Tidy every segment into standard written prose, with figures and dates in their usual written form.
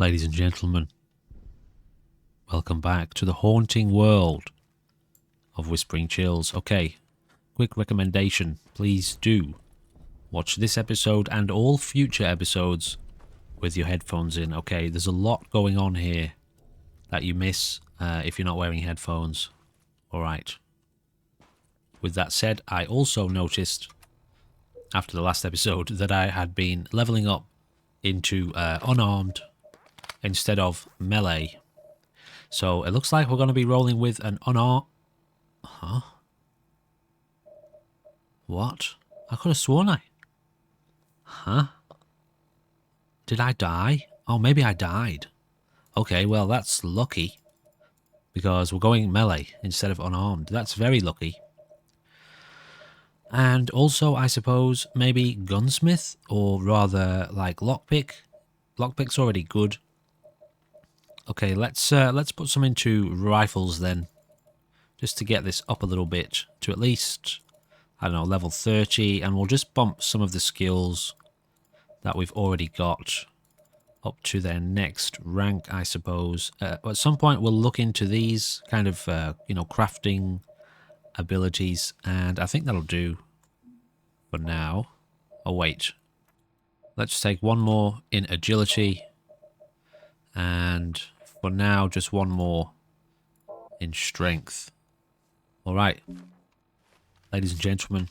Ladies and gentlemen, welcome back to the haunting world of Whispering Chills. Okay, quick recommendation, please do watch this episode and all future episodes with your headphones in. Okay, there's a lot going on here that you miss if you're not wearing headphones. Alright. With that said, I also noticed after the last episode that I had been leveling up into unarmed instead of melee. So it looks like we're going to be rolling with an unarmed... Huh? What? I could have sworn I... Huh? Did I die? Oh, maybe I died. Okay, well, that's lucky. Because we're going melee instead of unarmed. That's very lucky. And also, I suppose, maybe gunsmith, or rather, like lockpick. Lockpick's already good. Okay, let's put some into rifles then, just to get this up a little bit to at least, I don't know, level 30, and we'll just bump some of the skills that we've already got up to their next rank, I suppose. At some point, we'll look into these kind of, crafting abilities, and I think that'll do for now. Oh, wait. Let's take one more in agility, and for now, just one more in strength. Alright, ladies and gentlemen,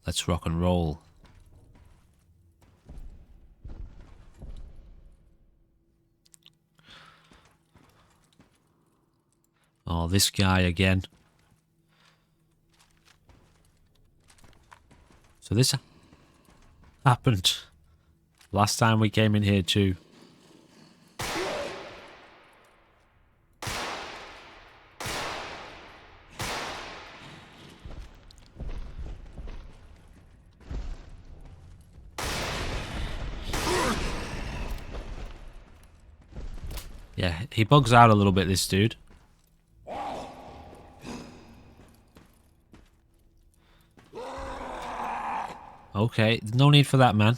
let's rock and roll. Oh, this guy again. So this happened last time we came in here too. Yeah, he bugs out a little bit, this dude. Okay, no need for that, man.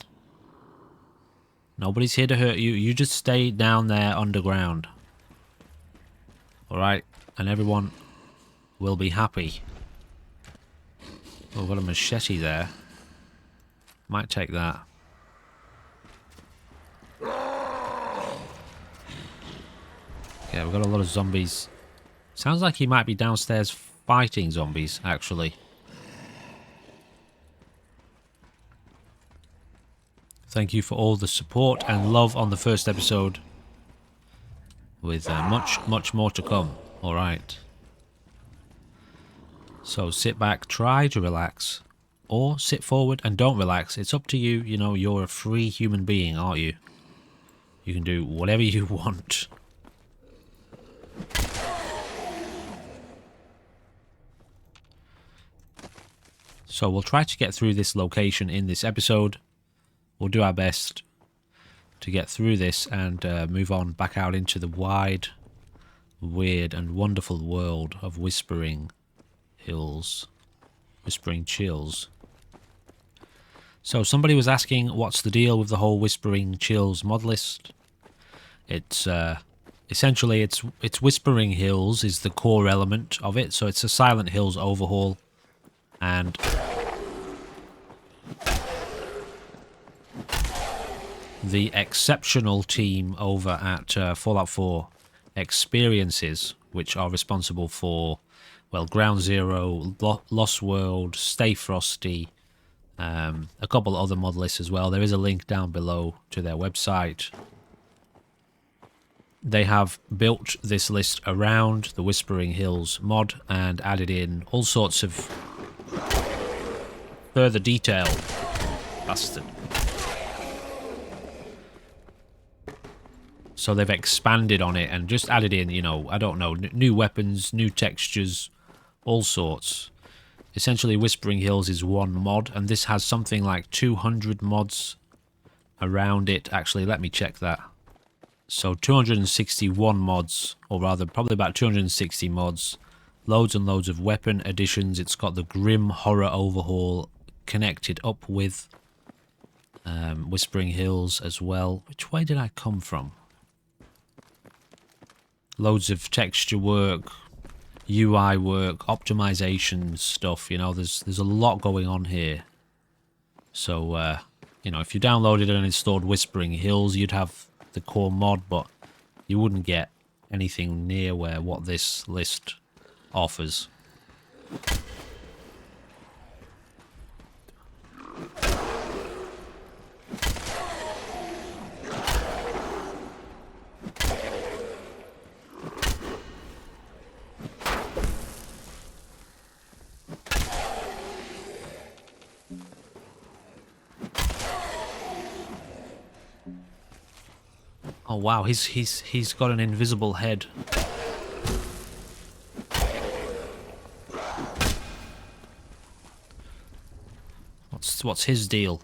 Nobody's here to hurt you. You just stay down there underground. Alright, and everyone will be happy. Oh, we've got a machete there. Might take that. Yeah, we've got a lot of zombies. Sounds like he might be downstairs fighting zombies, actually. Thank you for all the support and love on the first episode. With much more to come. Alright. So sit back, try to relax. Or sit forward and don't relax. It's up to you. You know, you're a free human being, aren't you? You can do whatever you want. So we'll try to get through this location in this episode. We'll do our best to get through this and move on back out into the wide, weird and wonderful world of Whispering Hills. Whispering Chills. So somebody was asking what's the deal with the whole Whispering Chills mod list. It's essentially it's Whispering Hills is the core element of it. So it's a Silent Hills overhaul. And the exceptional team over at Fallout 4 Experiences, which are responsible for, well, Ground Zero, Lost World, Stay Frosty, a couple other mod lists as well. There is a link down below to their website. They have built this list around the Whispering Hills mod and added in all sorts of further detail. Bastard. So they've expanded on it and just added in, you know, I don't know, new weapons, new textures, all sorts. Essentially, Whispering Hills is one mod, and this has something like 200 mods around it. Actually, let me check that. So 261 mods, or rather, probably about 260 mods. Loads and loads of weapon additions. It's got the Grim Horror Overhaul connected up with Whispering Hills as well. Which way did I come from? loads of texture work, UI work, optimization stuff. You know, there's a lot going on here. So, you know, if you downloaded and installed Whispering Hills, you'd have the core mod, but you wouldn't get anything near what this list offers. Oh wow, he's got an invisible head. What's his deal?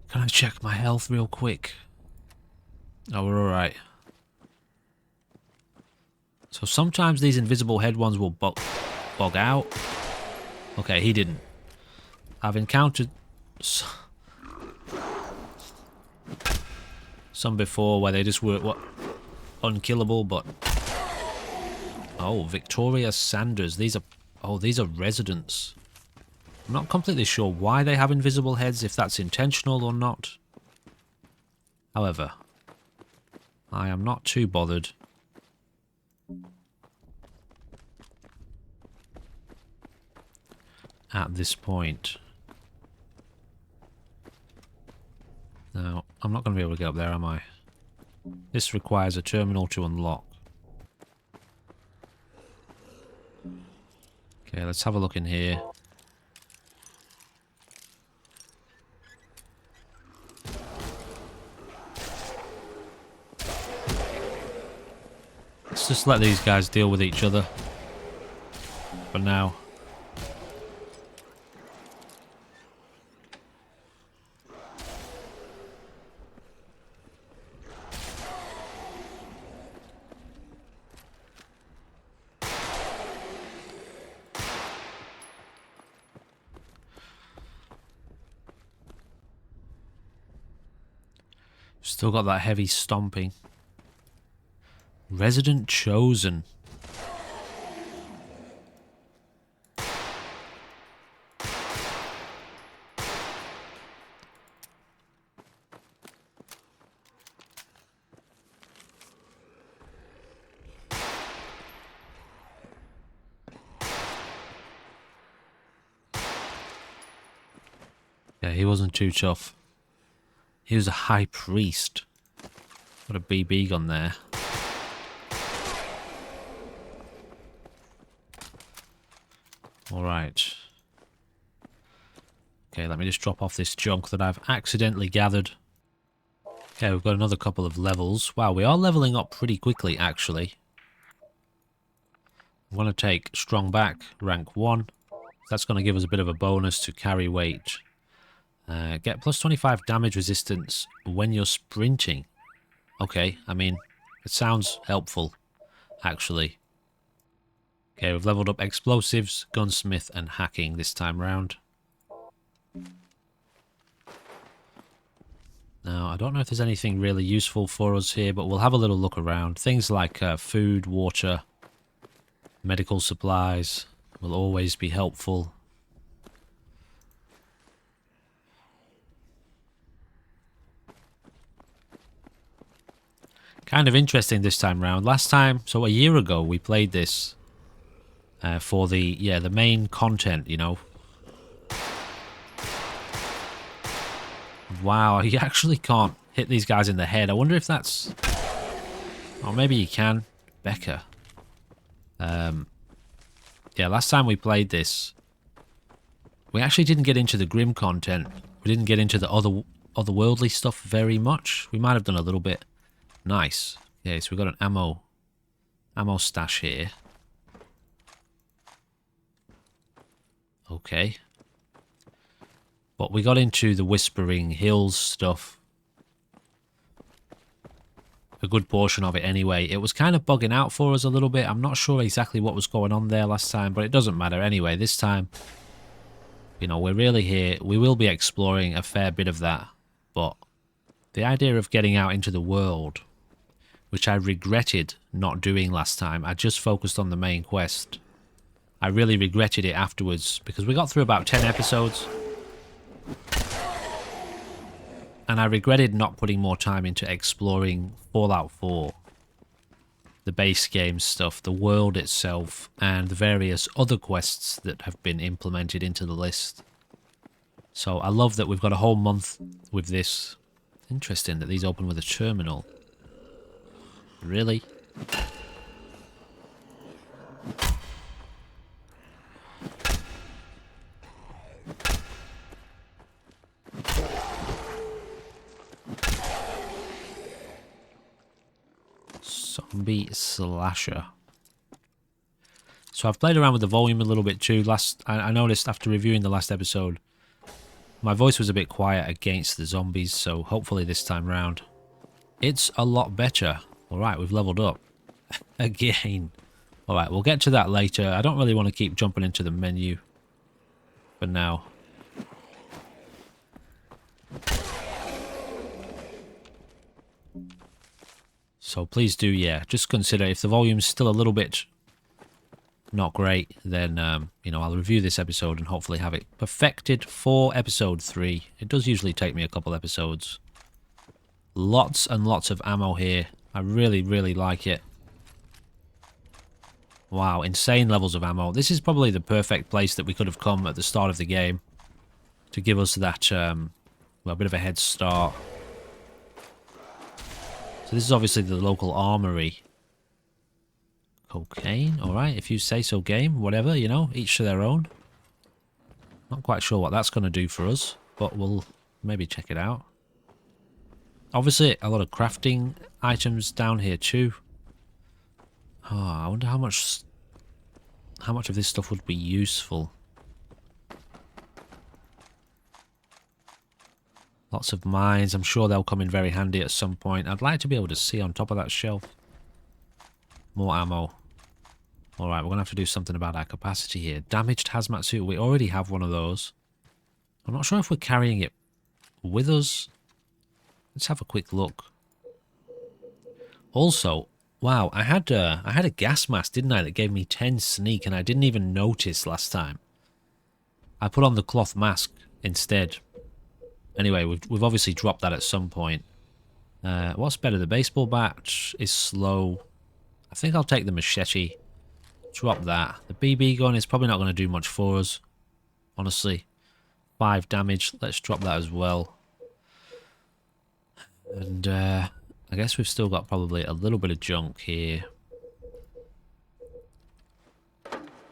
Can I check my health real quick? Oh, we're alright. So sometimes these invisible head ones will bug out. Okay, he didn't. I've encountered some before where they just were unkillable, but oh, Victoria Sanders. These are residents. I'm not completely sure why they have invisible heads, if that's intentional or not. However, I am not too bothered. At this point. Now, I'm not going to be able to get up there, am I? This requires a terminal to unlock. Okay, let's have a look in here. Let's just let these guys deal with each other for now. Still got that heavy stomping. Resident chosen. Yeah, he wasn't too tough. He was a high priest. Got a BB gun there. Alright. Okay, let me just drop off this junk that I've accidentally gathered. Okay, we've got another couple of levels. Wow, we are leveling up pretty quickly, actually. I'm going to take Strong Back, rank 1. That's going to give us a bit of a bonus to carry weight. Get plus 25 damage resistance when you're sprinting. Okay, I mean, it sounds helpful, actually. Okay, we've leveled up explosives, gunsmith, and hacking this time round. Now, I don't know if there's anything really useful for us here, but we'll have a little look around. Things like food, water, medical supplies will always be helpful. Kind of interesting this time round. Last time, so a year ago, we played this for the main content, you know. Wow, you actually can't hit these guys in the head. I wonder if that's... Or maybe you can. Becca. Yeah, last time we played this, we actually didn't get into the grim content. We didn't get into the otherworldly stuff very much. We might have done a little bit. Nice. Okay, so we've got an ammo stash here. Okay. But we got into the Whispering Hills stuff. A good portion of it anyway. It was kind of bugging out for us a little bit. I'm not sure exactly what was going on there last time, but it doesn't matter anyway. This time, you know, we're really here. We will be exploring a fair bit of that, but The idea of getting out into the world, which I regretted not doing last time. I just focused on the main quest. I really regretted it afterwards because we got through about 10 episodes. And I regretted not putting more time into exploring Fallout 4. The base game stuff, the world itself, and the various other quests that have been implemented into the list. So I love that we've got a whole month with this. Interesting that these open with a terminal. Really? Zombie slasher. So I've played around with the volume a little bit too. I noticed after reviewing the last episode, my voice was a bit quiet against the zombies, so hopefully this time round it's a lot better. Alright, we've leveled up. Again. Alright, we'll get to that later. I don't really want to keep jumping into the menu for now. So please do, yeah, just consider if the volume's still a little bit not great, then, you know, I'll review this episode and hopefully have it perfected for episode 3. It does usually take me a couple episodes. Lots and lots of ammo here. I really, really like it. Wow, insane levels of ammo. This is probably the perfect place that we could have come at the start of the game to give us that, well, a bit of a head start. So this is obviously the local armory. Cocaine, alright, if you say so, game, whatever, you know, each to their own. Not quite sure what that's going to do for us, but we'll maybe check it out. Obviously, a lot of crafting items down here too. Oh, I wonder how much of this stuff would be useful. Lots of mines. I'm sure they'll come in very handy at some point. I'd like to be able to see on top of that shelf. More ammo. Alright, we're going to have to do something about our capacity here. Damaged hazmat suit. We already have one of those. I'm not sure if we're carrying it with us. Let's have a quick look. Also, wow, I had a gas mask, didn't I, that gave me 10 sneak, and I didn't even notice last time. I put on the cloth mask instead. Anyway, we've obviously dropped that at some point. What's better? The baseball bat is slow. I think I'll take the machete. Drop that. The BB gun is probably not going to do much for us. Honestly. 5 damage. Let's drop that as well. And I guess we've still got probably a little bit of junk here.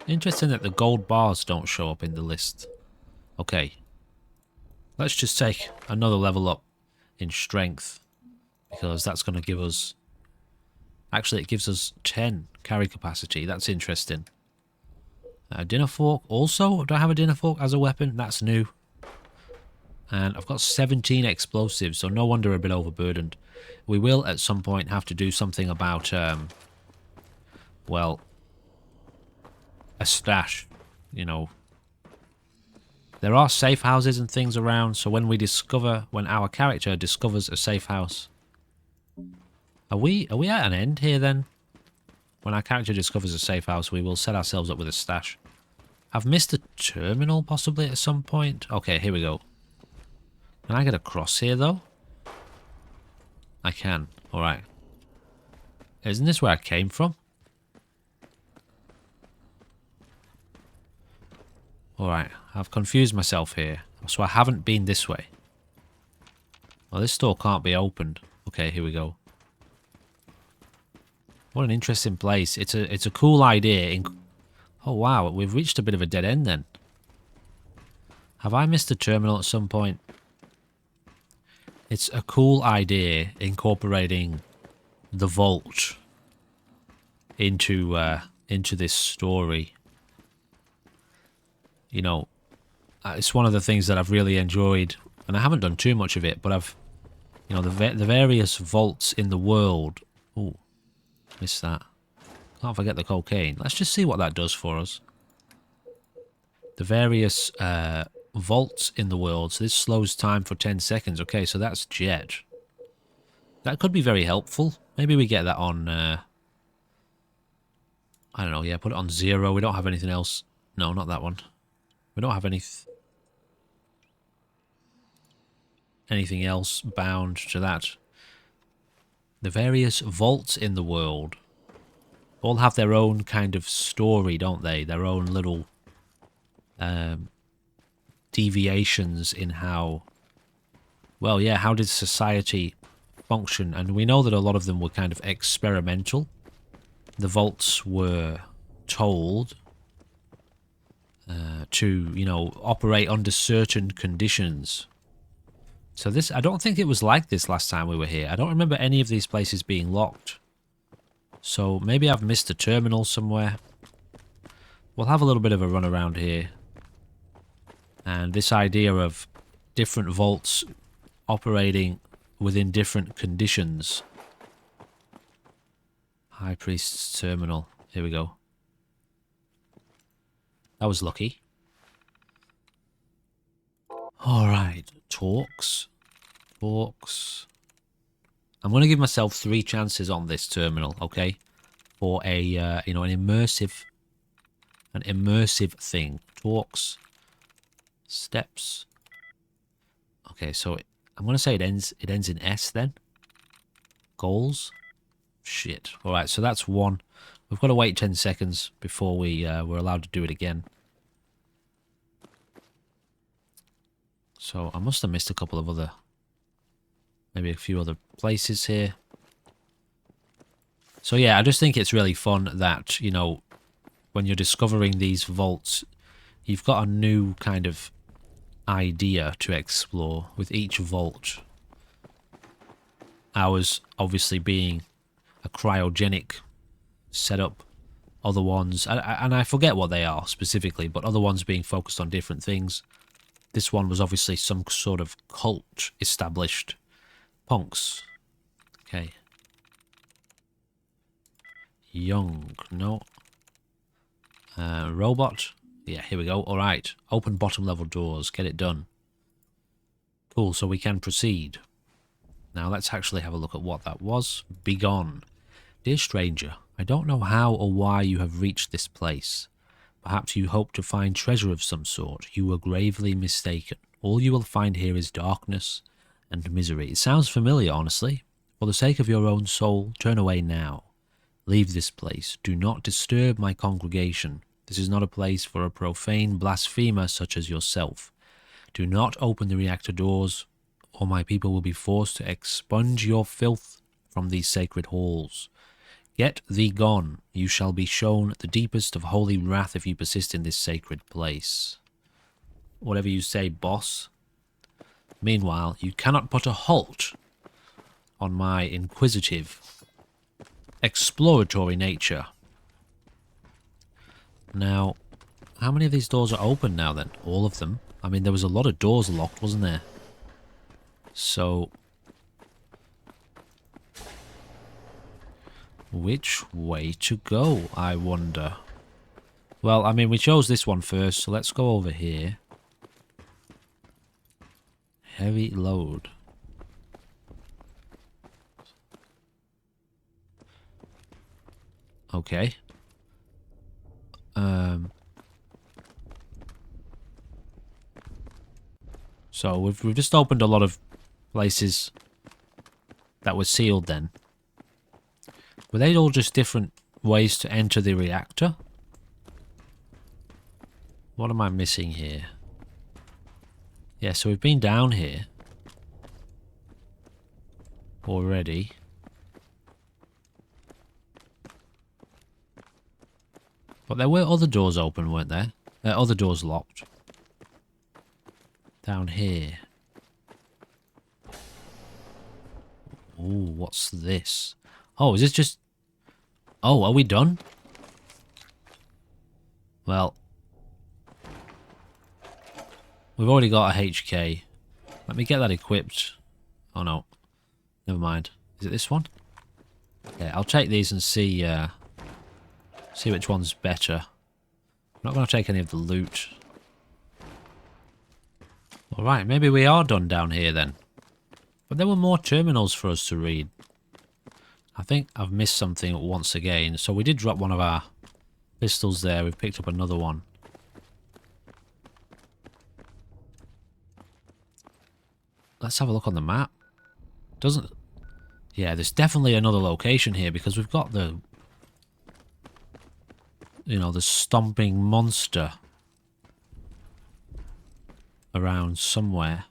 Interesting that the gold bars don't show up in the list. Okay. Let's just take another level up in strength. Because that's going to give us... Actually, it gives us 10 carry capacity. That's interesting. A dinner fork also. Do I have a dinner fork as a weapon? That's new. And I've got 17 explosives, so no wonder a bit overburdened. We will at some point have to do something about, well, a stash. You know, there are safe houses and things around, so when our character discovers a safe house, are we at an end here then? When our character discovers a safe house, we will set ourselves up with a stash. I've missed a terminal possibly at some point. Okay, here we go. Can I get across here though? I can. Alright. Isn't this where I came from? Alright, I've confused myself here. So I haven't been this way. Well, this door can't be opened. Okay, here we go. What an interesting place. It's a cool idea. Oh wow, we've reached a bit of a dead end then. Have I missed a terminal at some point? It's a cool idea incorporating the vault into this story. You know, it's one of the things that I've really enjoyed, and I haven't done too much of it, but I've, you know, the various vaults in the world. Ooh, missed that. Can't forget the cocaine. Let's just see what that does for us. The various vaults in the world. So this slows time for 10 seconds. Okay, so that's jet. That could be very helpful. Maybe we get that on... I don't know, yeah, put it on 0. We don't have anything else. No, not that one. We don't have anything else bound to that. The various vaults in the world all have their own kind of story, don't they? Their own little deviations in how... Well, yeah, how did society function? And we know that a lot of them were kind of experimental. The vaults were told to, you know, operate under certain conditions. So this, I don't think it was like this last time we were here. I don't remember any of these places being locked. So maybe I've missed a terminal somewhere. We'll have a little bit of a run around here. And this idea of different vaults operating within different conditions. High Priest's Terminal. Here we go. That was lucky. Alright. Talks. Talks. I'm going to give myself 3 chances on this terminal, okay? For a, you know, an immersive thing. Talks. Steps. Okay, so I'm going to say it ends in S then. Goals. Shit. Alright, so that's 1. We've got to wait 10 seconds before we're allowed to do it again. So I must have missed a couple of other... Maybe a few other places here. So yeah, I just think it's really fun that, you know, when you're discovering these vaults, you've got a new kind of idea to explore with each vault. Ours obviously being a cryogenic setup, other ones, and I forget what they are specifically, but other ones being focused on different things. This one was obviously some sort of cult established. Punks. Okay. Young. No. Robot. Yeah, here we go. Alright. Open bottom level doors. Get it done. Cool, so we can proceed. Now let's actually have a look at what that was. Begone. Dear stranger, I don't know how or why you have reached this place. Perhaps you hope to find treasure of some sort. You were gravely mistaken. All you will find here is darkness and misery. It sounds familiar, honestly. For the sake of your own soul, turn away now. Leave this place. Do not disturb my congregation. This is not a place for a profane blasphemer such as yourself. Do not open the reactor doors, or my people will be forced to expunge your filth from these sacred halls. Get thee gone. You shall be shown the deepest of holy wrath if you persist in this sacred place. Whatever you say, boss. Meanwhile, you cannot put a halt on my inquisitive, exploratory nature. Now, how many of these doors are open now then? All of them. I mean, there was a lot of doors locked, wasn't there? So, which way to go, I wonder? Well, I mean, we chose this one first, so let's go over here. Heavy load. Okay. So we've just opened a lot of places that were sealed then. Were they all just different ways to enter the reactor? What am I missing here? Yeah, so we've been down here already. But there were other doors open, weren't there? Other doors locked. Down here. Ooh, what's this? Oh, is this just... Oh, are we done? Well, we've already got a HK. Let me get that equipped. Oh no. Never mind. Is it this one? Yeah, I'll take these and see which one's better. I'm not going to take any of the loot. Alright, maybe we are done down here then. But there were more terminals for us to read. I think I've missed something once again. So we did drop one of our pistols there. We've picked up another one. Let's have a look on the map. Doesn't... Yeah, there's definitely another location here because we've got the... You know, the stomping monster around somewhere.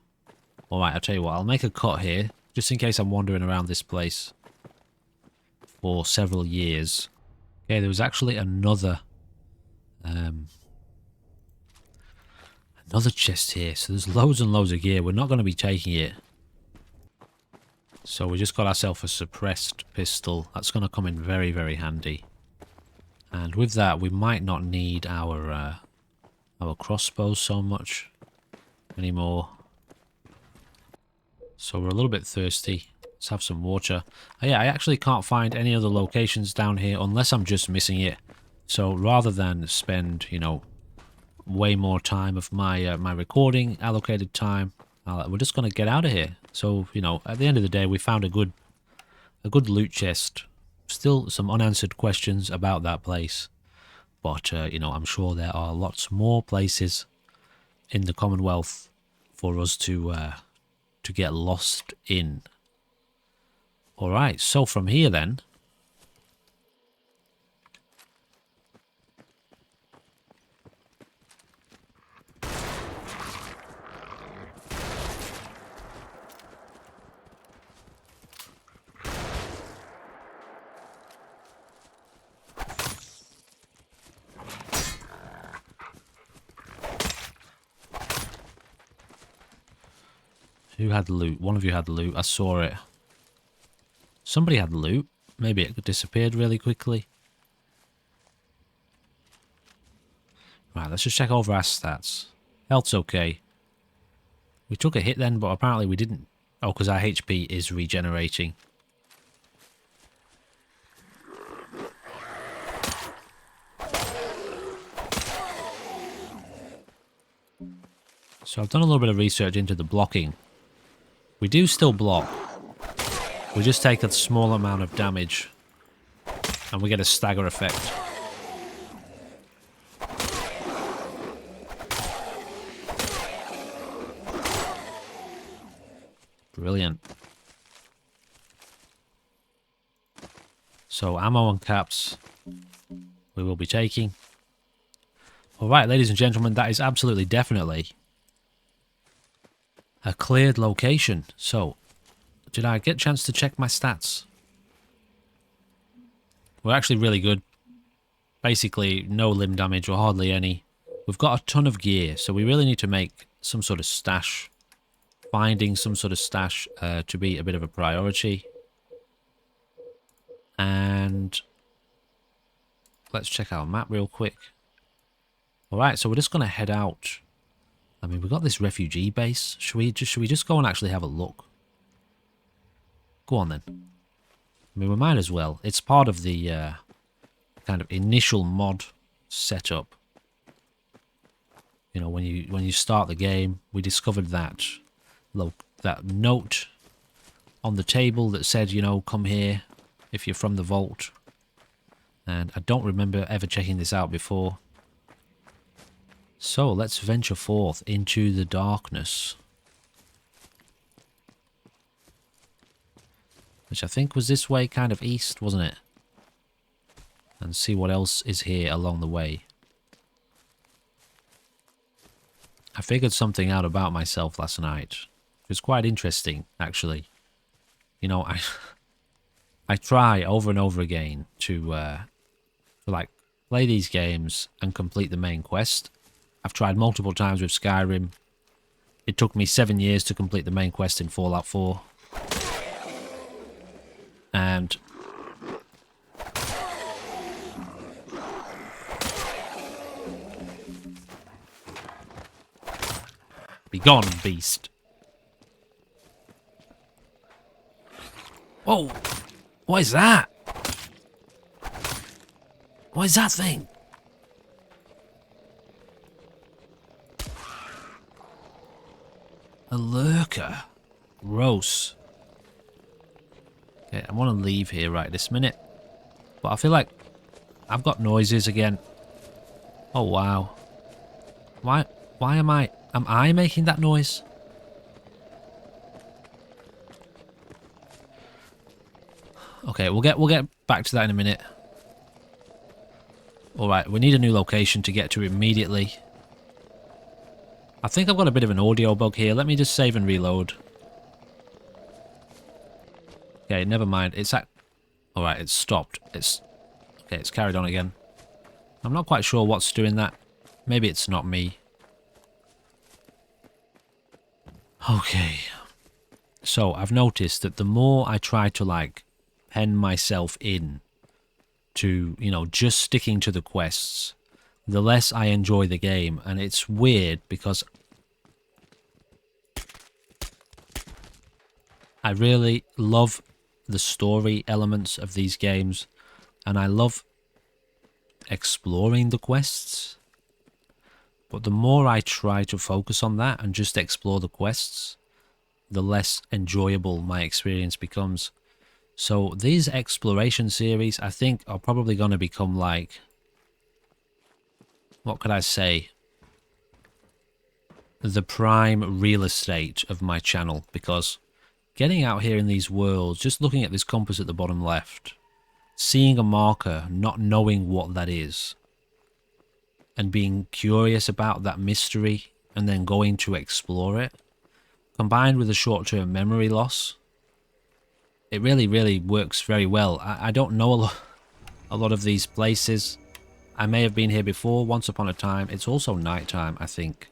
Alright, I'll tell you what. I'll make a cut here just in case I'm wandering around this place for several years. Okay, there was actually another... another chest here. So there's loads and loads of gear. We're not going to be taking it. So we just got ourselves a suppressed pistol. That's going to come in very, very handy. And with that, we might not need our crossbows so much anymore. So we're a little bit thirsty. Let's have some water. Oh, yeah, I actually can't find any other locations down here unless I'm just missing it. So rather than spend, you know, way more time of my my recording allocated time, we're just going to get out of here. So, you know, at the end of the day, we found a good loot chest. Still some unanswered questions about that place. But, you know, I'm sure there are lots more places in the Commonwealth for us to get lost in. Alright, so from here then... Who had loot? One of you had loot. I saw it. Somebody had loot. Maybe it disappeared really quickly. Right, let's just check over our stats. Health's okay. We took a hit then, but apparently we didn't. Oh, because our HP is regenerating. So I've done a little bit of research into the blocking. We do still block. We just take a small amount of damage. And we get a stagger effect. Brilliant. So ammo and caps we will be taking. Alright, ladies and gentlemen, that is absolutely definitely a cleared location. So, did I get a chance to check my stats? We're actually really good. Basically, no limb damage or hardly any. We've got a ton of gear, so we really need to make some sort of stash. Finding some sort of stash to be a bit of a priority. And let's check our map real quick. Alright, so we're just going to head out. I mean, we've got this refugee base. Should we just go and actually have a look? Go on then. I mean, we might as well. It's part of the kind of initial mod setup. You know, when you start the game, we discovered that that note on the table that said, you know, come here if you're from the vault. And I don't remember ever checking this out before. So let's venture forth into the darkness. Which I think was this way, kind of east, wasn't it? And see what else is here along the way. I figured something out about myself last night. It was quite interesting, actually. You know, I try over and over again to like play these games and complete the main quest. I've tried multiple times with Skyrim. It took me 7 years to complete the main quest in Fallout 4. And be gone, beast. Whoa! What is that? What is that thing? A lurker. Gross. Okay, I want to leave here right this minute. But I feel like I've got noises again. Oh, wow. Why am I making that noise? Okay, we'll get back to that in a minute. Alright, we need a new location to get to immediately. I think I've got a bit of an audio bug here. Let me just save and reload. Okay, never mind. It's at... Alright, it's stopped. Okay, it's carried on again. I'm not quite sure what's doing that. Maybe it's not me. Okay. So, I've noticed that the more I try to, like, pen myself in to, you know, just sticking to the quests, the less I enjoy the game. And it's weird because I really love the story elements of these games, and I love exploring the quests. But the more I try to focus on that and just explore the quests, the less enjoyable my experience becomes. So these exploration series, I think, are probably going to become like... What could I say? The prime real estate of my channel, because getting out here in these worlds, just looking at this compass at the bottom left, seeing a marker, not knowing what that is, and being curious about that mystery, and then going to explore it, combined with a short-term memory loss, it really, really works very well. I don't know a lot of these places. I may have been here before, once upon a time. It's also nighttime, I think.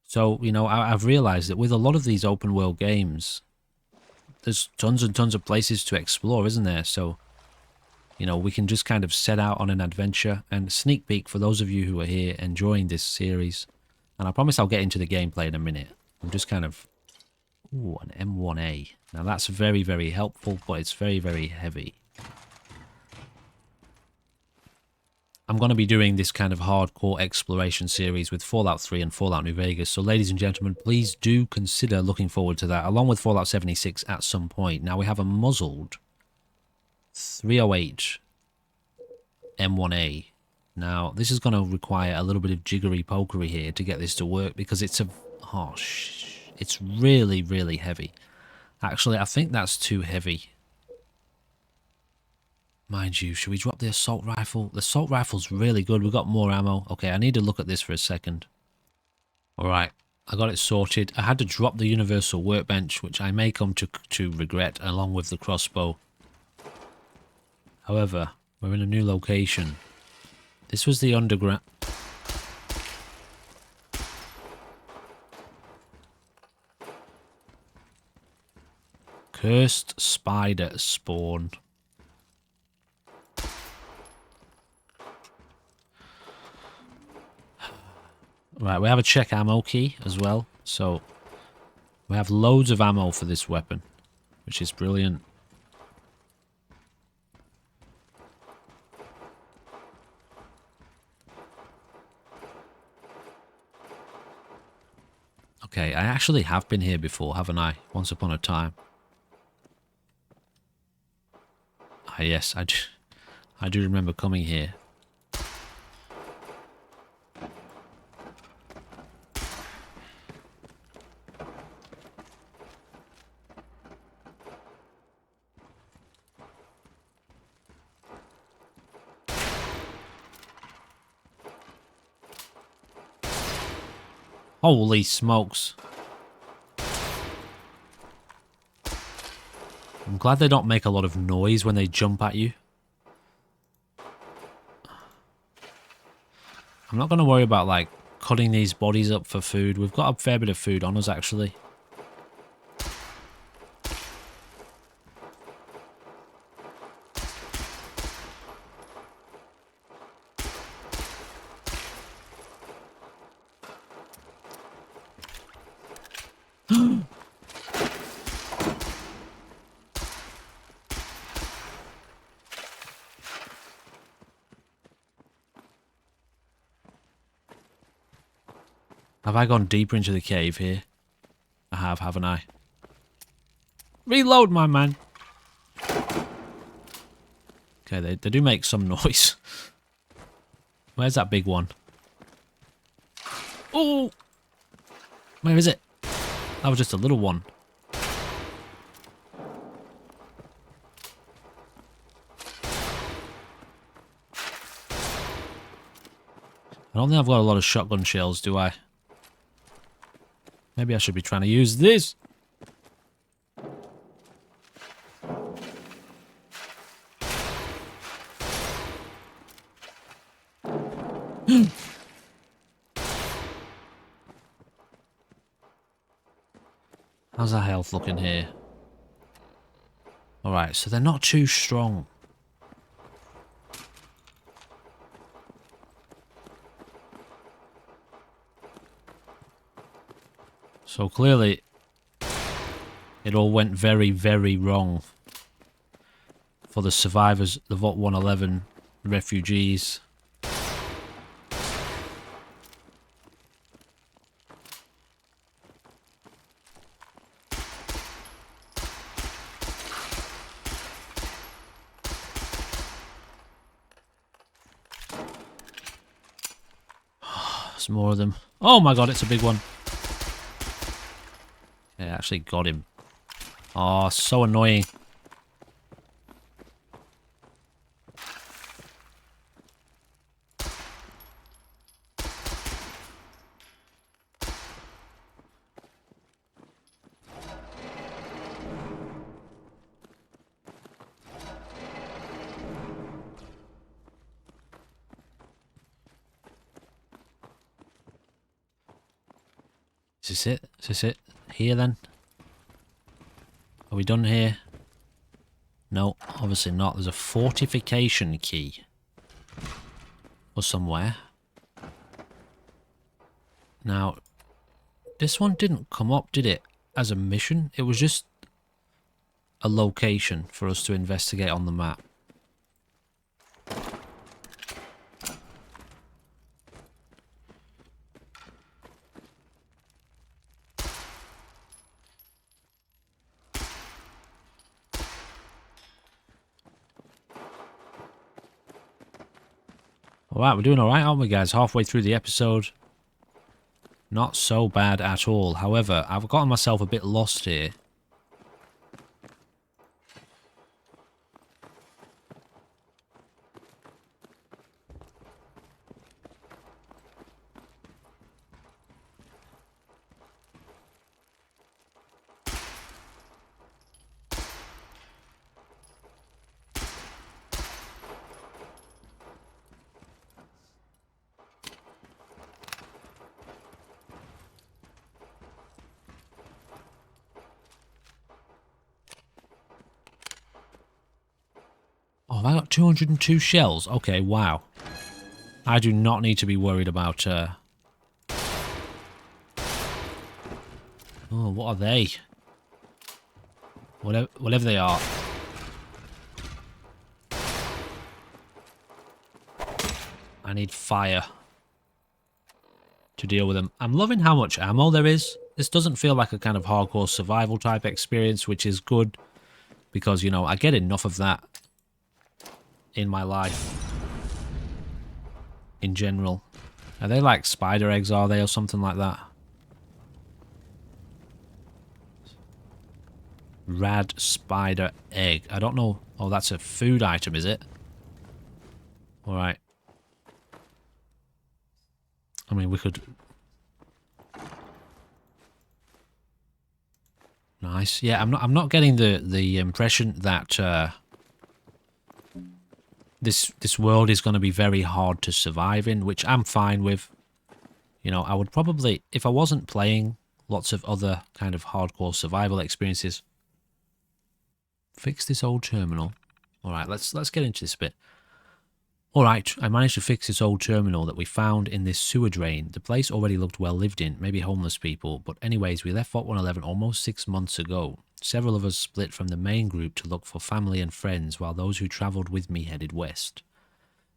So, you know, I've realised that with a lot of these open world games, there's tons and tons of places to explore, isn't there? So, you know, we can just kind of set out on an adventure. And sneak peek for those of you who are here enjoying this series. And I promise I'll get into the gameplay in a minute. I'm just kind of... Ooh, an M1A. Now that's very, very helpful, but it's very, very heavy. I'm going to be doing this kind of hardcore exploration series with Fallout 3 and Fallout New Vegas. So ladies and gentlemen, please do consider looking forward to that, along with Fallout 76 at some point. Now we have a muzzled 308 M1A. Now this is going to require a little bit of jiggery pokery here to get this to work, because it's a... Oh, it's really, really heavy. Actually, I think that's too heavy. Mind you, should we drop the assault rifle? The assault rifle's really good. We've got more ammo. Okay, I need to look at this for a second. Alright, I got it sorted. I had to drop the universal workbench, which I may come to regret, along with the crossbow. However, we're in a new location. This was the underground... Cursed spider spawn. Right, we have a check ammo key as well, so we have loads of ammo for this weapon, which is brilliant. Okay, I actually have been here before, haven't I? Once upon a time. Ah, yes, I do remember coming here. Holy smokes. I'm glad they don't make a lot of noise when they jump at you. I'm not going to worry about, like, cutting these bodies up for food. We've got a fair bit of food on us, actually. Have I gone deeper into the cave here? I have, haven't I? Reload, my man! Okay, they do make some noise. Where's that big one? Oh! Where is it? That was just a little one. I don't think I've got a lot of shotgun shells, do I? Maybe I should be trying to use this. How's our health looking here? Alright, so they're not too strong. So clearly, it all went very, very wrong for the survivors, the VOT 111 refugees. There's more of them. Oh my god, it's a big one. Yeah, I actually got him. Oh, so annoying. Is this it? Is this it? Here then? Are we done here? No, obviously not. There's a fortification key. Or somewhere. Now, this one didn't come up, did it? As a mission? It was just a location for us to investigate on the map. Alright, we're doing alright, aren't we, guys? Halfway through the episode. Not so bad at all. However, I've gotten myself a bit lost here. Oh, have I got 202 shells? Okay, wow. I do not need to be worried about... Oh, what are they? Whatever they are. I need fire to deal with them. I'm loving how much ammo there is. This doesn't feel like a kind of hardcore survival type experience, which is good. Because, you know, I get enough of that in my life. In general. Are they like spider eggs, are they, or something like that? Rad spider egg. I don't know. Oh, that's a food item, is it? Alright. I mean, we could... Nice. Yeah, I'm not getting the impression that this world is going to be very hard to survive in, which I'm fine with. You know, I would probably, if I wasn't playing lots of other kind of hardcore survival experiences. Fix this old terminal. All right, let's get into this bit. All right, I managed to fix this old terminal that we found in this sewer drain. The place already looked well lived in, maybe homeless people. But anyways, we left VOT 111 almost 6 months ago. Several of us split from the main group to look for family and friends, while those who travelled with me headed west.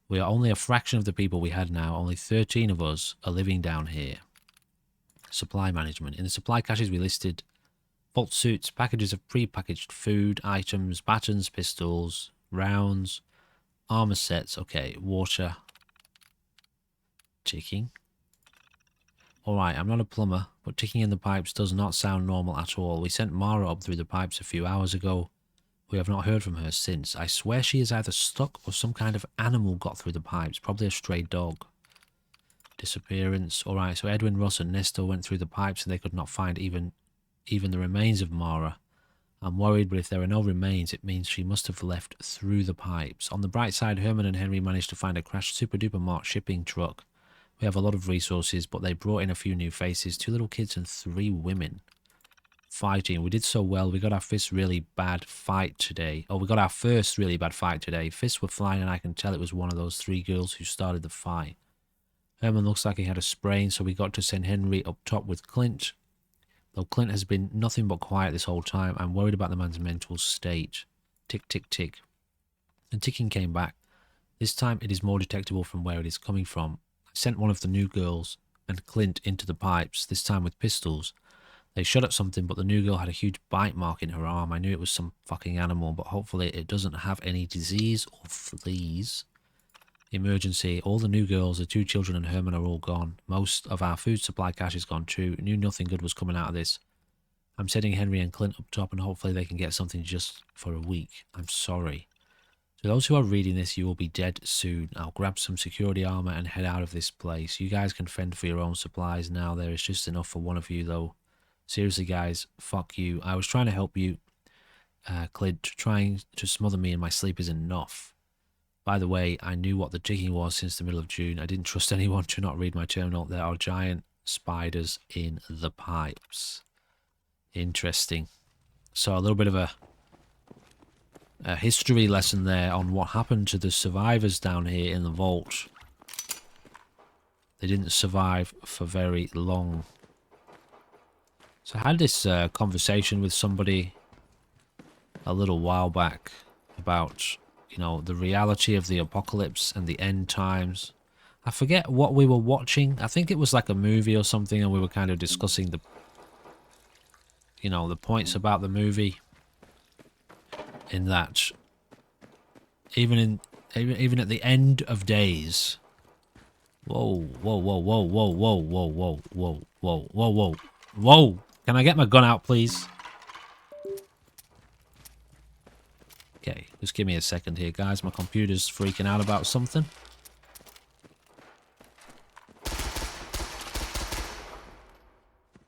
We are only a fraction of the people we had now. Only 13 of us are living down here. Supply management. In the supply caches we listed vault suits, packages of pre-packaged food, items, batons, pistols, rounds, Armor sets. Okay, water. Ticking. Alright, I'm not a plumber, but ticking in the pipes does not sound normal at all. We sent Mara up through the pipes a few hours ago. We have not heard from her since. I swear she is either stuck or some kind of animal got through the pipes. Probably a stray dog. Disappearance. Alright, so Edwin, Ross and Nestor went through the pipes and they could not find even the remains of Mara. I'm worried, but if there are no remains, it means she must have left through the pipes. On the bright side, Herman and Henry managed to find a crashed super-duper marked shipping truck. We have a lot of resources, but they brought in a few new faces, 2 little kids and 3 women. Fighting. We did so well. We got our first really bad fight today. Oh, we got our first really bad fight today. Fists were flying and I can tell it was one of those 3 girls who started the fight. Herman looks like he had a sprain, so we got to send Henry up top with Clint. Though Clint has been nothing but quiet this whole time, I'm worried about the man's mental state. Tick, tick, tick. And ticking came back. This time it is more detectable from where it is coming from. I sent one of the new girls and Clint into the pipes, this time with pistols. They shot at something, but the new girl had a huge bite mark in her arm. I knew it was some fucking animal, but hopefully it doesn't have any disease or fleas. Emergency. All the new girls, the 2 children and Herman are all gone. Most of our food supply cache is gone too. Knew nothing good was coming out of this. I'm sending Henry and Clint up top and hopefully they can get something just for a week. I'm sorry. To those who are reading this, you will be dead soon. I'll grab some security armor and head out of this place. You guys can fend for your own supplies now. There is just enough for one of you though. Seriously guys, fuck you. I was trying to help you, Clint. Trying to smother me in my sleep is enough. By the way, I knew what the ticking was since the middle of June. I didn't trust anyone to not read my terminal. There are giant spiders in the pipes. Interesting. So a little bit of a history lesson there on what happened to the survivors down here in the vault. They didn't survive for very long. So I had this conversation with somebody a little while back about, you know, the reality of the apocalypse and the end times. I forget what we were watching. I think it was like a movie or something, and we were kind of discussing the, you know, the points about the movie. In that, even at the end of days. Whoa, whoa, whoa, whoa, whoa, whoa, whoa, whoa, whoa, whoa, whoa, whoa, whoa! Can I get my gun out, please? Okay, just give me a second here, guys. My computer's freaking out about something.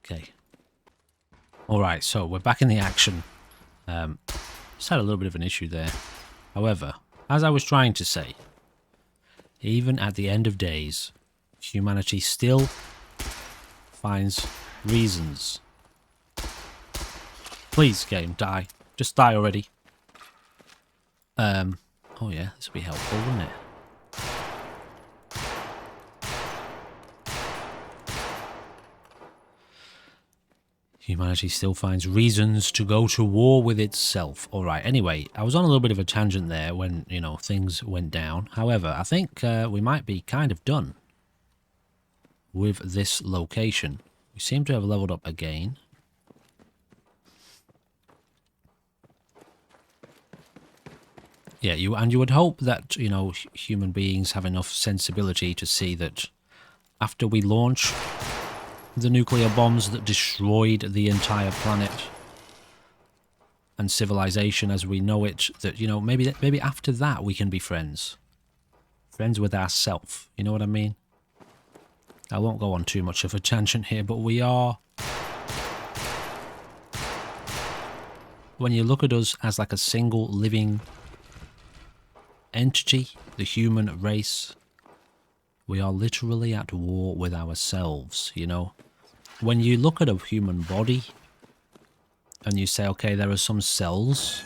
Okay. Alright, so we're back in the action. Just had a little bit of an issue there. However, as I was trying to say, even at the end of days, humanity still finds reasons. Please, game, die. Just die already. Oh yeah, this would be helpful, wouldn't it? Humanity still finds reasons to go to war with itself. Alright, anyway, I was on a little bit of a tangent there when, you know, things went down. However, I think we might be kind of done with this location. We seem to have leveled up again. Yeah, you would hope that, you know, human beings have enough sensibility to see that after we launch the nuclear bombs that destroyed the entire planet and civilization as we know it, that, you know, maybe after that we can be friends. Friends with ourselves, you know what I mean? I won't go on too much of a tangent here, but we are... When you look at us as like a single living entity, the human race, we are literally at war with ourselves, you know? When you look at a human body and you say, okay, there are some cells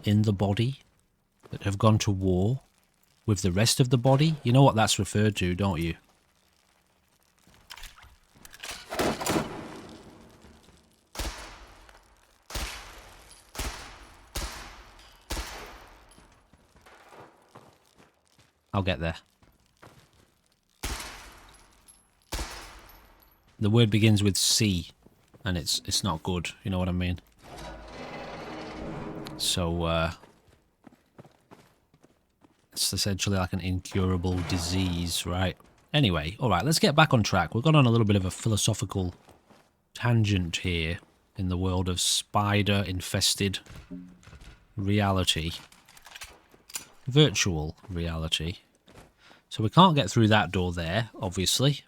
in the body that have gone to war with the rest of the body, you know what that's referred to, don't you? I'll get there. The word begins with C, and it's not good, you know what I mean? So, It's essentially like an incurable disease, right? Anyway, alright, let's get back on track. We've gone on a little bit of a philosophical tangent here in the world of spider-infested reality. Virtual reality. So we can't get through that door there, obviously.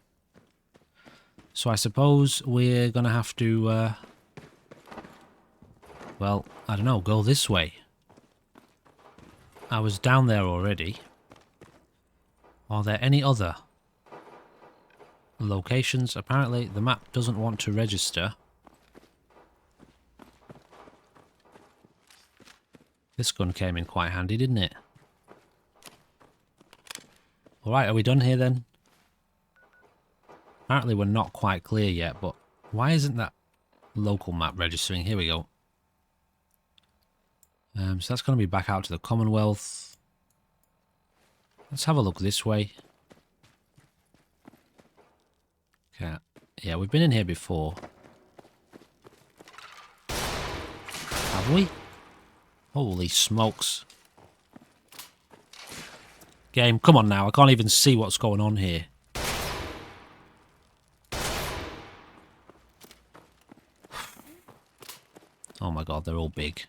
So I suppose we're going to have to, well, I don't know, go this way. I was down there already. Are there any other locations? Apparently the map doesn't want to register. This gun came in quite handy, didn't it? Alright, are we done here then? Apparently we're not quite clear yet, but why isn't that local map registering? Here we go. So that's going to be back out to the Commonwealth. Let's have a look this way. Okay. Yeah, we've been in here before. Have we? Holy smokes. Game, come on now. I can't even see what's going on here. Oh my god, they're all big.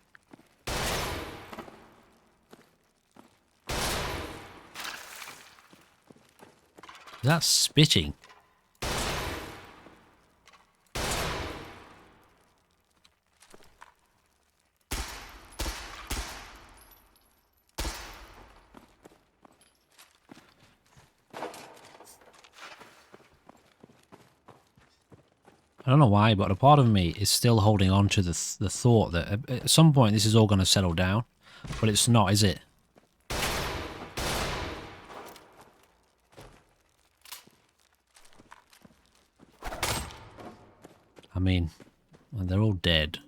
That's spitting. I don't know why, but a part of me is still holding on to the thought that at some point this is all going to settle down. But it's not, is it? I mean, they're all dead.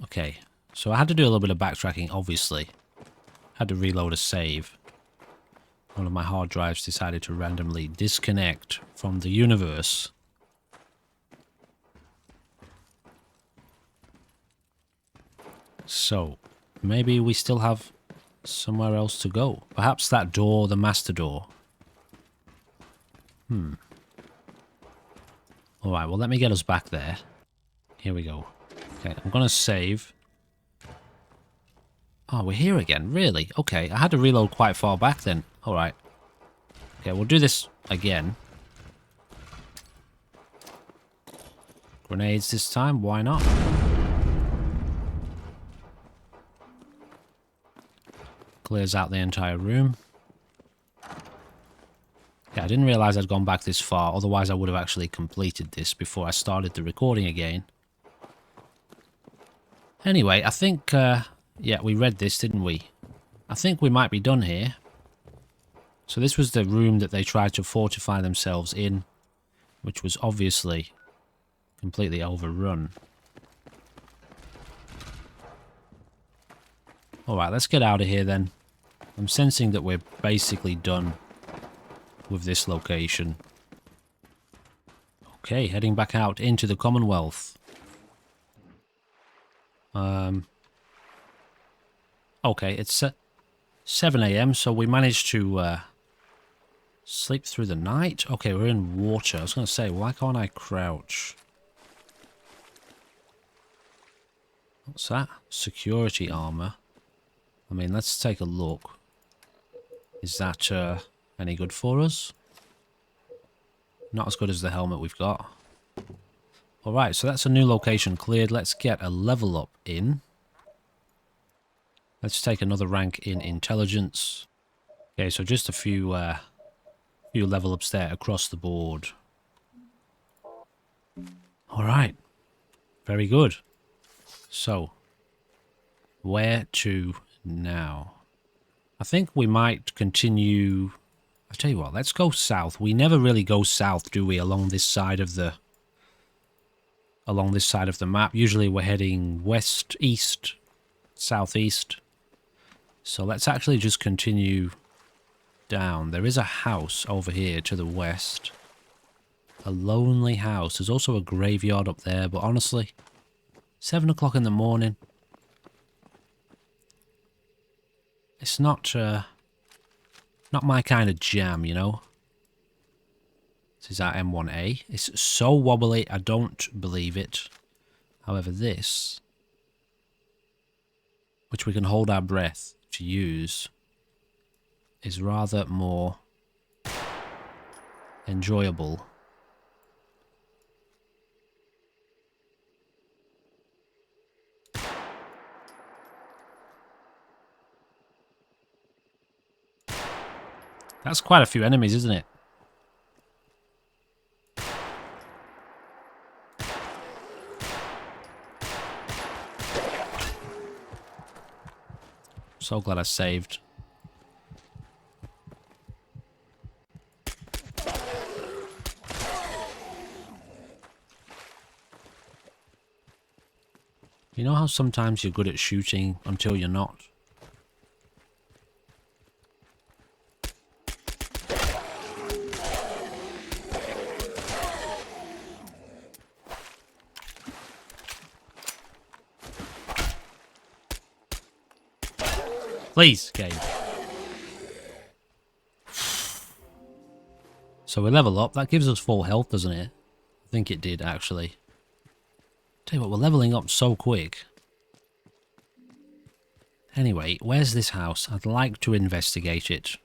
Okay, so I had to do a little bit of backtracking, obviously. Had to reload a save. One of my hard drives decided to randomly disconnect from the universe. So, maybe we still have somewhere else to go. Perhaps that door, the master door. Alright, well let me get us back there. Here we go. Okay, I'm gonna save. Oh, we're here again, really? Okay, I had to reload quite far back then. Alright. Okay, we'll do this again. Grenades this time, why not? Clears out the entire room. Yeah, I didn't realise I'd gone back this far, otherwise I would have actually completed this before I started the recording again. Anyway, I think, yeah, we read this, didn't we? I think we might be done here. So this was the room that they tried to fortify themselves in, which was obviously completely overrun. Alright, let's get out of here then. I'm sensing that we're basically done with this location. Okay, heading back out into the Commonwealth. Okay, it's 7 AM, so we managed to sleep through the night. Okay, we're in water. I was going to say, why can't I crouch? What's that? Security armor. I mean, let's take a look. Is that any good for us? Not as good as the helmet we've got. Alright, so that's a new location cleared. Let's get a level up in. Let's take another rank in intelligence. Okay, so just a few level ups there across the board. Alright. Very good. So, where to now? I think we might continue. I'll tell you what, let's go south. We never really go south, do we, along this side of the map. Usually we're heading west, east, southeast. So let's actually just continue down. There is a house over here to the west. A lonely house. There's also a graveyard up there, but honestly, 7 o'clock in the morning. It's not my kind of jam, you know. This is our M1A. It's so wobbly, I don't believe it. However, this, which we can hold our breath to use, is rather more enjoyable. That's quite a few enemies, isn't it? So glad I saved. You know how sometimes you're good at shooting until you're not? Please, game. So we level up. That gives us full health, doesn't it? I think it did, actually. Tell you what, we're leveling up so quick. Anyway, where's this house? I'd like to investigate it.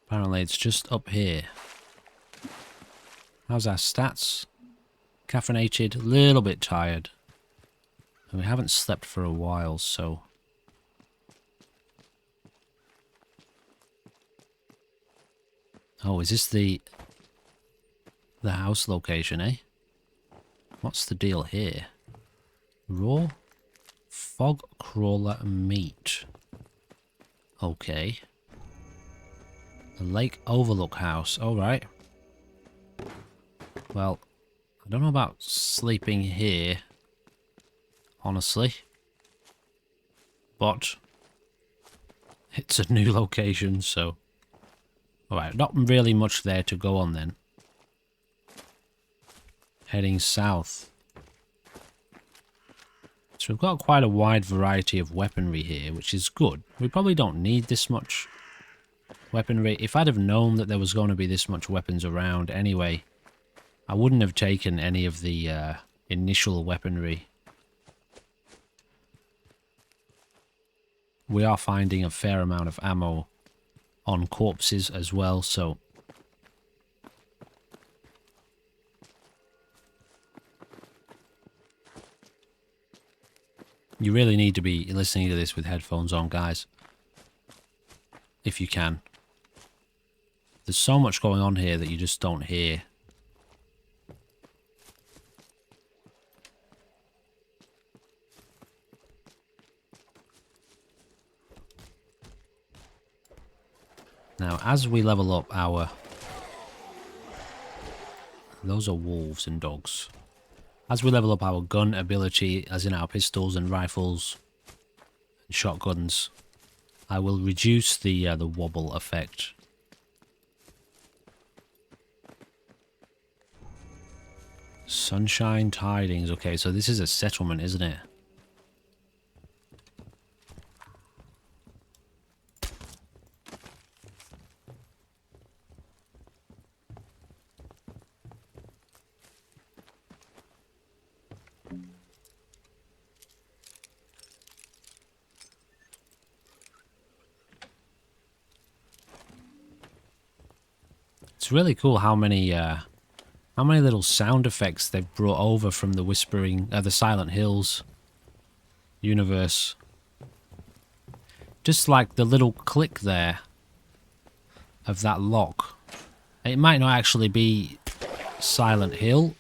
Apparently it's just up here. How's our stats? Caffeinated, a little bit tired. And we haven't slept for a while, so... Oh, is this the house location, eh? What's the deal here? Raw fog crawler meat. Okay. The Lake Overlook house. Alright. Well, I don't know about sleeping here, honestly. But it's a new location, so... Alright, not really much there to go on then. Heading south. So we've got quite a wide variety of weaponry here, which is good. We probably don't need this much weaponry. If I'd have known that there was going to be this much weapons around anyway, I wouldn't have taken any of the initial weaponry. We are finding a fair amount of ammo on corpses as well, so... You really need to be listening to this with headphones on, guys. If you can. There's so much going on here that you just don't hear. Now, as we level up our... Those are wolves and dogs. As we level up our gun ability, as in our pistols and rifles and shotguns, I will reduce the wobble effect. Sunshine Tidings. Okay, so this is a settlement, isn't it? It's really cool how many little sound effects they've brought over from the the Silent Hills universe. Just like the little click there of that lock. It might not actually be Silent Hill.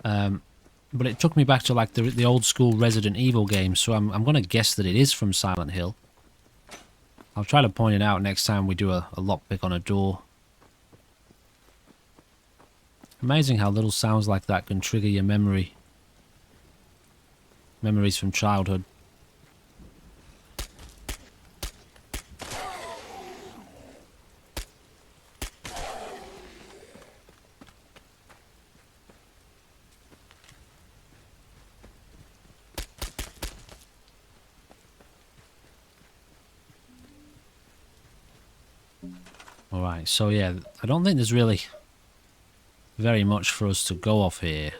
But it took me back to like the old school Resident Evil games, so I'm going to guess that it is from Silent Hill. I'll try to point it out next time we do a lockpick on a door. Amazing how little sounds like that can trigger your memories from childhood. Alright, so yeah, I don't think there's really very much for us to go off here.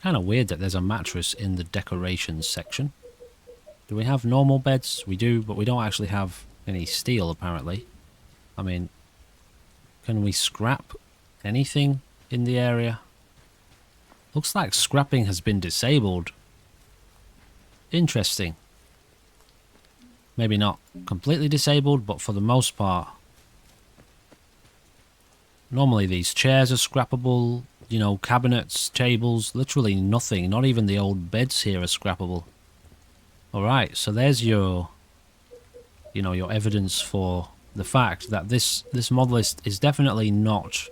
Kind of weird that there's a mattress in the decorations section. Do we have normal beds? We do, but we don't actually have any steel, apparently. I mean, can we scrap anything in the area? Looks like scrapping has been disabled. Interesting. Maybe not completely disabled, but for the most part. Normally these chairs are scrappable, you know, cabinets, tables, literally nothing. Not even the old beds here are scrappable. Alright, so there's your, you know, your evidence for the fact that this mod list is definitely not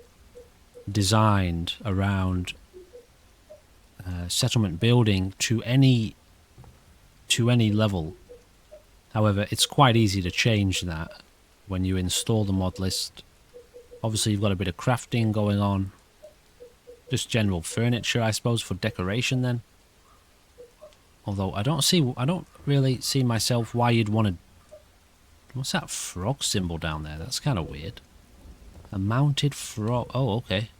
designed around settlement building to any level. However, it's quite easy to change that when you install the mod list. Obviously, you've got a bit of crafting going on. Just general furniture, I suppose, for decoration then. Although I don't really see myself why you'd want to... What's that frog symbol down there? That's kind of weird. A mounted frog. Oh, okay.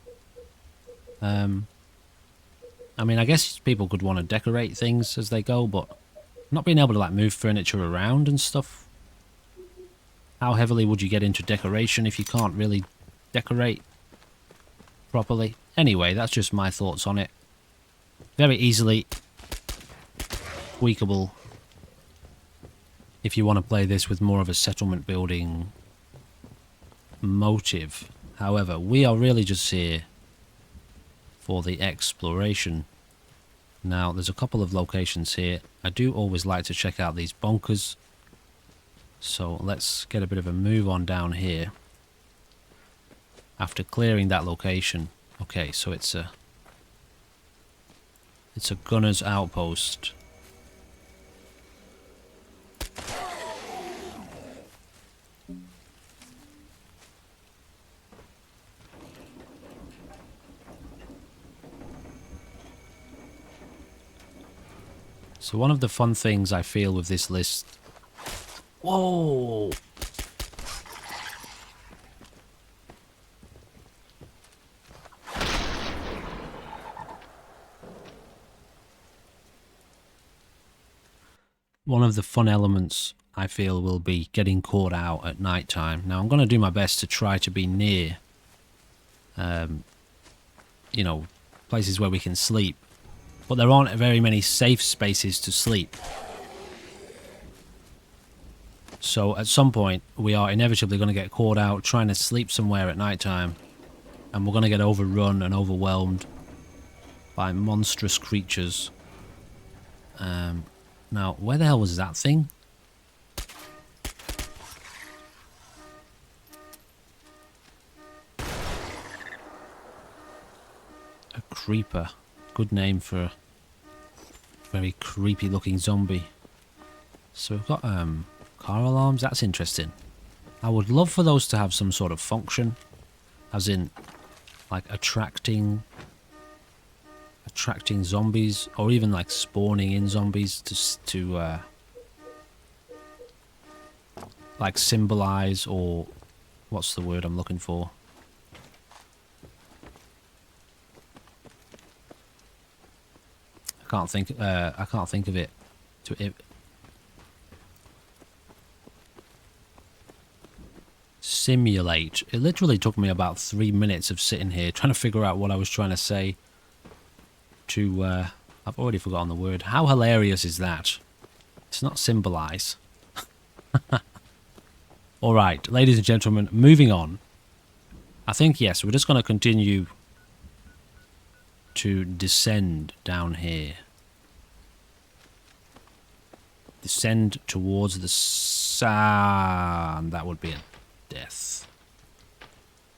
I mean, I guess people could want to decorate things as they go, but not being able to like move furniture around and stuff. How heavily would you get into decoration if you can't really decorate properly? Anyway, that's just my thoughts on it. Very easily tweakable if you want to play this with more of a settlement building motive. However, we are really just here for the exploration. Now, there's a couple of locations here. I do always like to check out these bunkers. So let's get a bit of a move on down here. After clearing that location. Okay, so it's a gunner's outpost. So one of the fun things I feel with this list... Whoa! One of the fun elements I feel will be getting caught out at night time. Now I'm going to do my best to try to be near, you know, places where we can sleep. But there aren't very many safe spaces to sleep. So at some point we are inevitably going to get caught out trying to sleep somewhere at night time. And we're going to get overrun and overwhelmed by monstrous creatures. Now, where the hell was that thing? A creeper. Good name for a very creepy looking zombie. So we've got car alarms. That's interesting. I would love for those to have some sort of function. As in, like attracting zombies, or even like spawning in zombies to like symbolize, or what's the word I'm looking for? I can't think of it. Simulate. It literally took me about 3 minutes of sitting here trying to figure out what I was trying to say. I've already forgotten the word. How hilarious is that? It's not symbolize. Alright, ladies and gentlemen, moving on. I think, yes, we're just going to continue to descend down here. Descend towards the sun. That would be a death.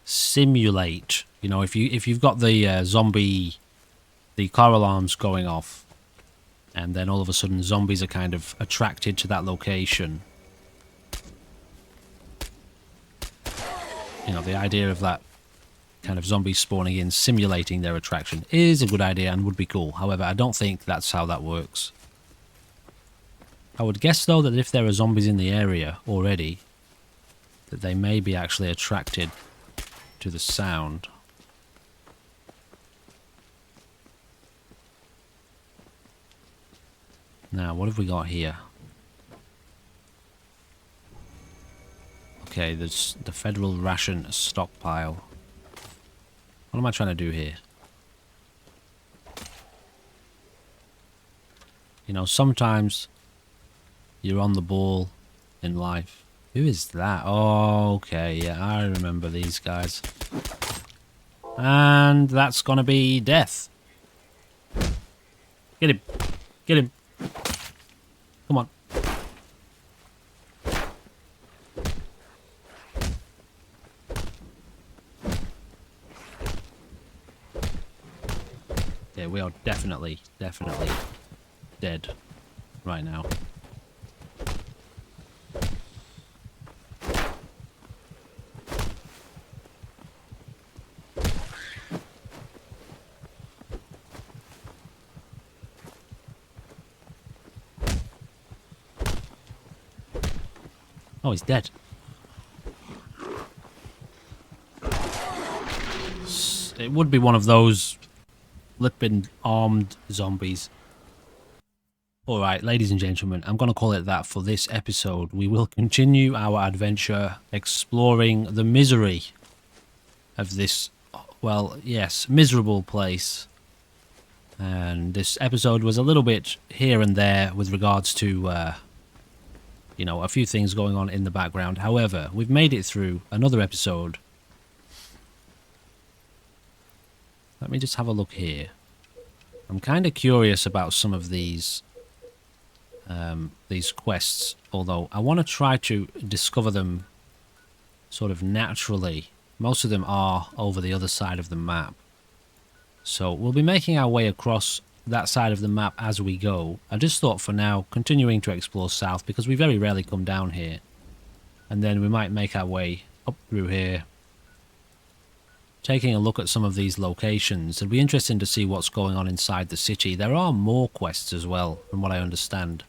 Simulate. You know, if you've got the zombie... the car alarms going off, and then all of a sudden zombies are kind of attracted to that location. You know, the idea of that kind of zombies spawning in, simulating their attraction, is a good idea and would be cool. However, I don't think that's how that works. I would guess, though, that if there are zombies in the area already, that they may be actually attracted to the sound. Now, what have we got here? Okay, there's the federal ration stockpile. What am I trying to do here? You know, sometimes you're on the ball in life. Who is that? Oh, okay, yeah, I remember these guys. And that's gonna be death. Get him. Get him. Come on. Yeah, we are definitely dead right now. Oh, he's dead. It would be one of those flipping armed zombies. Alright, ladies and gentlemen, I'm going to call it that for this episode. We will continue our adventure exploring the misery of this, well, yes, miserable place. And this episode was a little bit here and there with regards to, you know, a few things going on in the background. However, we've made it through another episode. Let me just have a look here. I'm kind of curious about some of these quests, although I want to try to discover them sort of naturally. Most of them are over the other side of the map. So we'll be making our way across that side of the map as we go. I just thought for now, continuing to explore south, because we very rarely come down here. And then we might make our way up through here, taking a look at some of these locations. It'll be interesting to see what's going on inside the city. There are more quests as well, from what I understand.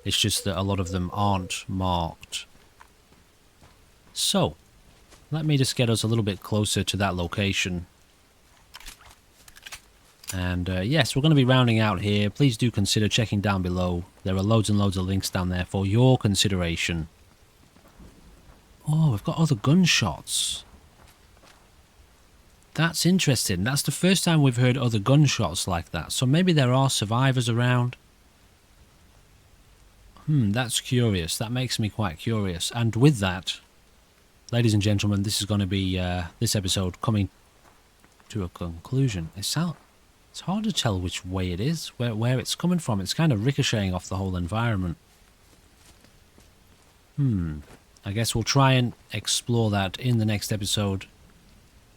It's just that a lot of them aren't marked. So, let me just get us a little bit closer to that location. And yes, we're going to be rounding out here. Please do consider checking down below. There are loads and loads of links down there for your consideration. Oh, we've got other gunshots. That's interesting. That's the first time we've heard other gunshots like that. So maybe there are survivors around. That's curious. That makes me quite curious. And with that, ladies and gentlemen, this is going to be this episode coming to a conclusion. It's hard to tell which way it is, where it's coming from. It's kind of ricocheting off the whole environment. I guess we'll try and explore that in the next episode.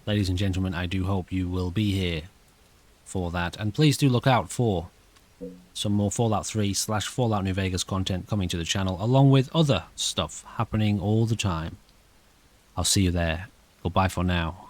Ladies and gentlemen, I do hope you will be here for that. And please do look out for some more Fallout 3/Fallout New Vegas content coming to the channel, along with other stuff happening all the time. I'll see you there. Goodbye for now.